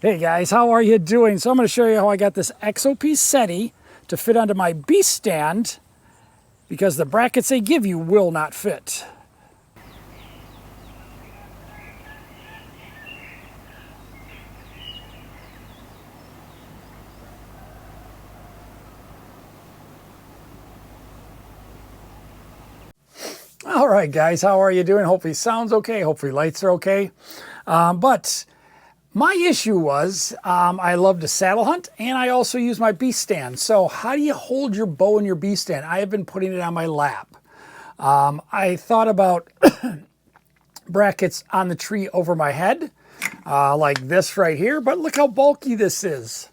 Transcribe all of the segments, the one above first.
Hey guys, how are you doing? So I'm going to show you how I got this XOP SETI to fit onto my beast stand because the brackets they give you will not fit. All right guys, how are you doing? Hopefully sounds okay, hopefully lights are okay. But my issue was I love to saddle hunt and I also use my beast stand. So how do you hold your bow in your beast stand? I have been putting it on my lap. I thought about brackets on the tree over my head, like this right here, but look how bulky this is.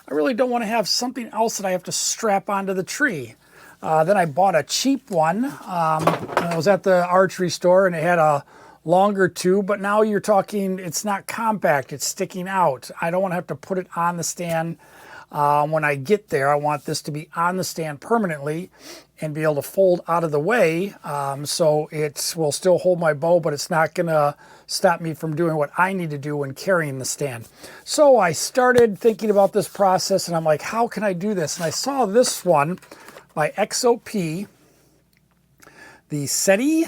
I really don't want to have something else that I have to strap onto the tree. Then I bought a cheap one. I was at the archery store and it had a longer tube, but now you're talking, it's not compact, it's sticking out. I don't want to have to put it on the stand when I get there. I want this to be on the stand permanently and be able to fold out of the way, so it will still hold my bow, but it's not going to stop me from doing what I need to do when carrying the stand. So I started thinking about this process and I'm like, how can I do this? And I saw this one by XOP, the SETI,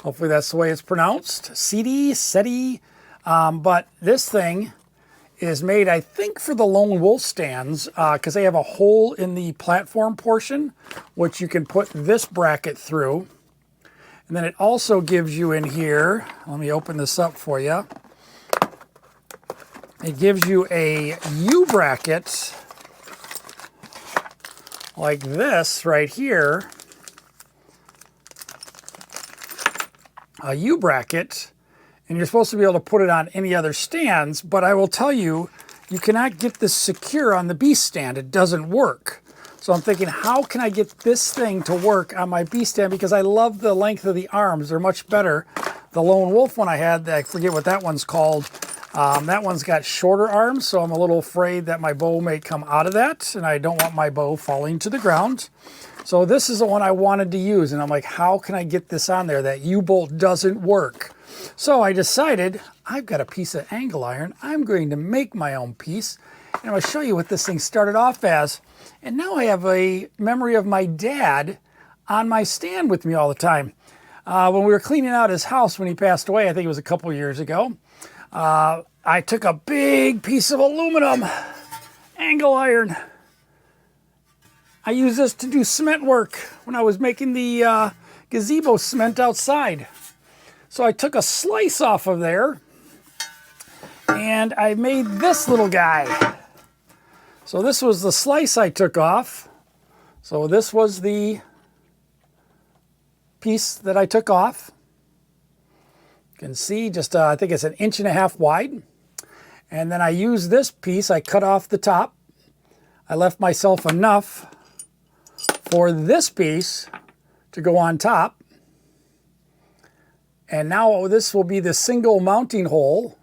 hopefully that's the way it's pronounced, SETI, but this thing is made, I think, for the lone wolf stands, because they have a hole in the platform portion, which you can put this bracket through. And then it also gives you in here, let me open this up for you. It gives you a U bracket like this right here, a U bracket, and you're supposed to be able to put it on any other stands, but I will tell you, you cannot get this secure on the beast stand. It doesn't work. So I'm thinking, how can I get this thing to work on my beast stand? Because I love the length of the arms. They're much better. The lone wolf one I had, I forget what that one's called. That one's got shorter arms, so I'm a little afraid that my bow may come out of that, and I don't want my bow falling to the ground. So this is the one I wanted to use, and I'm like, how can I get this on there? That U-bolt doesn't work. So I decided, I've got a piece of angle iron. I'm going to make my own piece, and I'm going to show you what this thing started off as. And now I have a memory of my dad on my stand with me all the time. When we were cleaning out his house when he passed away, I think it was a couple years ago, I took a big piece of aluminum angle iron. I used this to do cement work when I was making the gazebo cement outside. So I took a slice off of there and I made this little guy. So this was the slice I took off. So this was the piece that I took off. You can see just, I think it's 1.5 inches wide. And then I used this piece, I cut off the top. I left myself enough for this piece to go on top. And now this will be the single mounting hole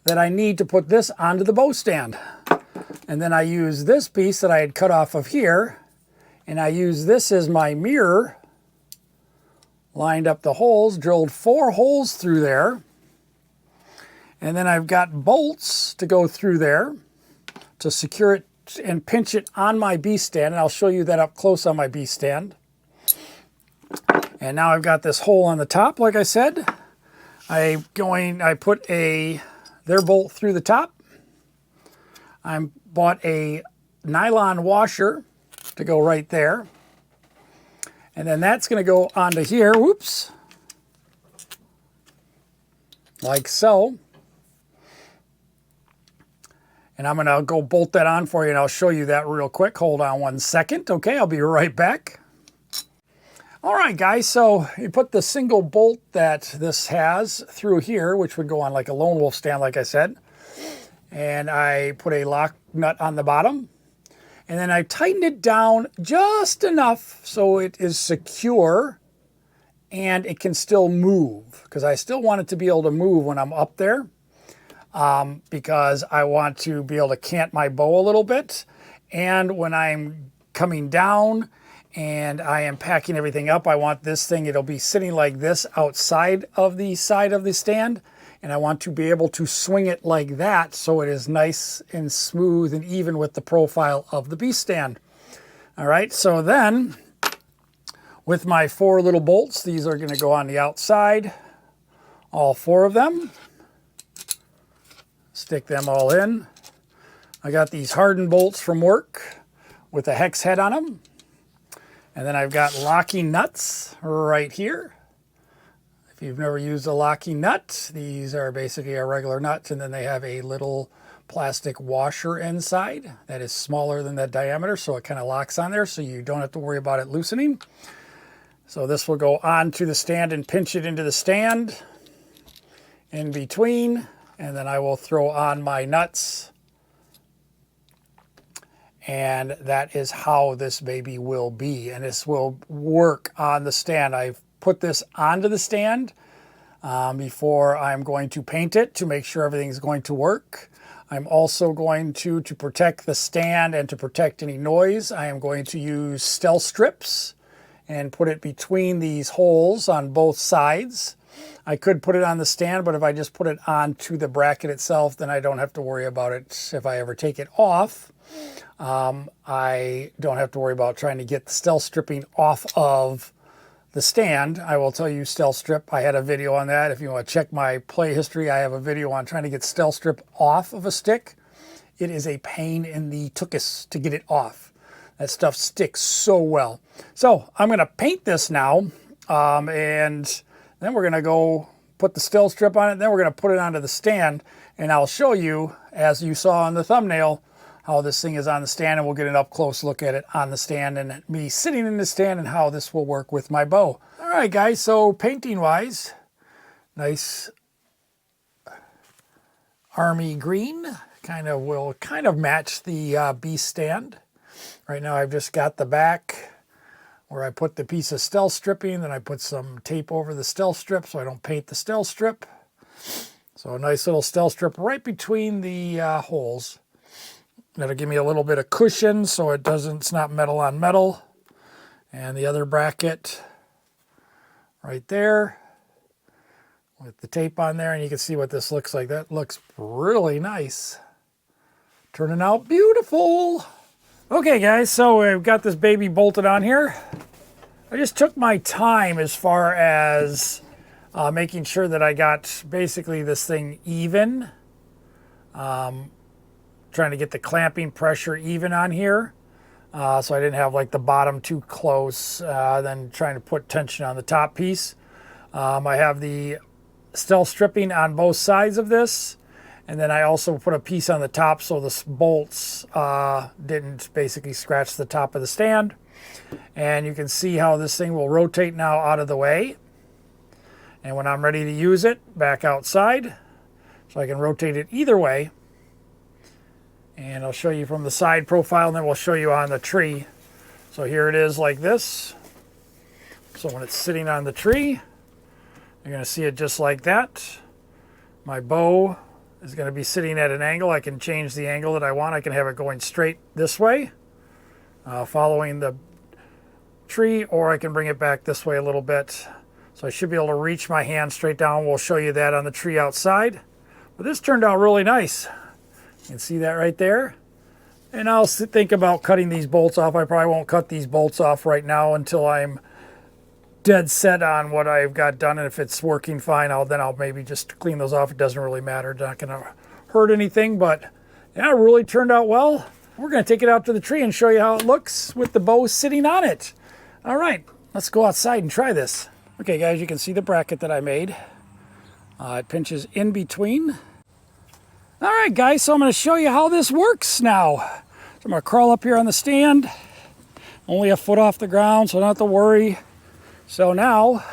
that I need to put this onto the bow stand. And then I use this piece that I had cut off of here, and I use this as my mirror. Lined up the holes, drilled 4 holes through there. And then I've got bolts to go through there to secure it and pinch it on my beast stand. And I'll show you that up close on my beast stand. And now I've got this hole on the top, like I said. I put their bolt through the top. I bought a nylon washer to go right there. And then that's going to go onto here, whoops, like so. And I'm going to go bolt that on for you, and I'll show you that real quick. Hold on 1 second. Okay, I'll be right back. All right, guys, so you put the single bolt that this has through here, which would go on like a lone wolf stand, like I said. And I put a lock nut on the bottom. And then I tighten it down just enough so it is secure and it can still move, because I still want it to be able to move when I'm up there, because I want to be able to cant my bow a little bit. And when I'm coming down and I am packing everything up, I want this thing, it'll be sitting like this outside of the side of the stand. and I want to be able to swing it like that so it is nice and smooth and even with the profile of the beast stand. All right, so then with my 4 little bolts, these are going to go on the outside, all 4 of them. Stick them all in. I got these hardened bolts from work with a hex head on them. And then I've got locking nuts right here. If you've never used a locking nut, these are basically a regular nut, and then they have a little plastic washer inside that is smaller than that diameter, so it kind of locks on there so you don't have to worry about it loosening. So this will go onto the stand and pinch it into the stand in between, and then I will throw on my nuts. And that is how this baby will be, and this will work on the stand. I've put this onto the stand before I'm going to paint it to make sure everything's going to work. I'm also going to protect the stand and to protect any noise, I am going to use stealth strips and put it between these holes on both sides. I could put it on the stand, but if I just put it onto the bracket itself, then I don't have to worry about it if I ever take it off. I don't have to worry about trying to get the stealth stripping off of the stand. I will tell you stealth strip. I had a video on that. If you want to check my play history, I have a video on trying to get stealth strip off of a stick. It is a pain in the tuchus to get it off. That stuff sticks so well. So I'm going to paint this now, and then we're going to go put the stealth strip on it. Then we're going to put it onto the stand, and I'll show you, as you saw in the thumbnail, how this thing is on the stand, and we'll get an up close look at it on the stand and me sitting in the stand and how this will work with my bow. All right, guys, so painting wise, nice army green will kind of match the beast stand. Right now I've just got the back where I put the piece of stealth stripping, then I put some tape over the stealth strip so I don't paint the stealth strip. So a nice little stealth strip right between the holes. That'll give me a little bit of cushion so it's not metal on metal. And the other bracket right there with the tape on there, and you can see what this looks like. That looks really nice. Turning out beautiful. Okay guys, so we've got this baby bolted on here. I just took my time as far as making sure that I got basically this thing even. Trying to get the clamping pressure even on here, so I didn't have like the bottom too close, then trying to put tension on the top piece. I have the stealth stripping on both sides of this, and then I also put a piece on the top so the bolts didn't basically scratch the top of the stand. And you can see how this thing will rotate now out of the way, and when I'm ready to use it, back outside, so I can rotate it either way. And I'll show you from the side profile, and then we'll show you on the tree. So here it is like this. So when it's sitting on the tree, you're going to see it just like that. My bow is going to be sitting at an angle. I can change the angle that I want. I can have it going straight this way, following the tree, or I can bring it back this way a little bit. So I should be able to reach my hand straight down. We'll show you that on the tree outside. But this turned out really nice. You can see that right there. And I'll think about cutting these bolts off. I probably won't cut these bolts off right now until I'm dead set on what I've got done. And if it's working fine, then I'll maybe just clean those off. It doesn't really matter. It's not going to hurt anything. But yeah, it really turned out well. We're going to take it out to the tree and show you how it looks with the bow sitting on it. All right, let's go outside and try this. Okay, guys, you can see the bracket that I made. It pinches in between. All right, guys, so I'm going to show you how this works now. So I'm going to crawl up here on the stand, only a foot off the ground, so I don't have to worry. So now,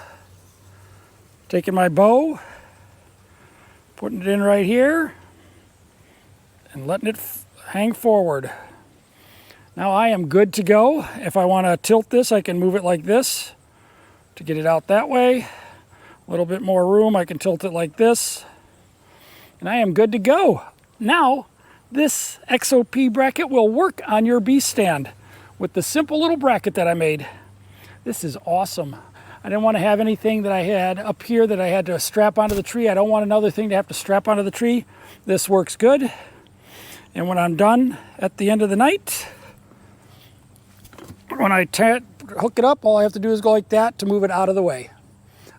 taking my bow, putting it in right here, and letting it hang forward. Now I am good to go. If I want to tilt this, I can move it like this to get it out that way. A little bit more room, I can tilt it like this. And I am good to go. Now, this XOP bracket will work on your beast stand with the simple little bracket that I made. This is awesome. I didn't want to have anything that I had up here that I had to strap onto the tree. I don't want another thing to have to strap onto the tree. This works good. And when I'm done at the end of the night, when I hook it up, all I have to do is go like that to move it out of the way.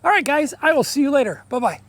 All right, guys, I will see you later. Bye-bye.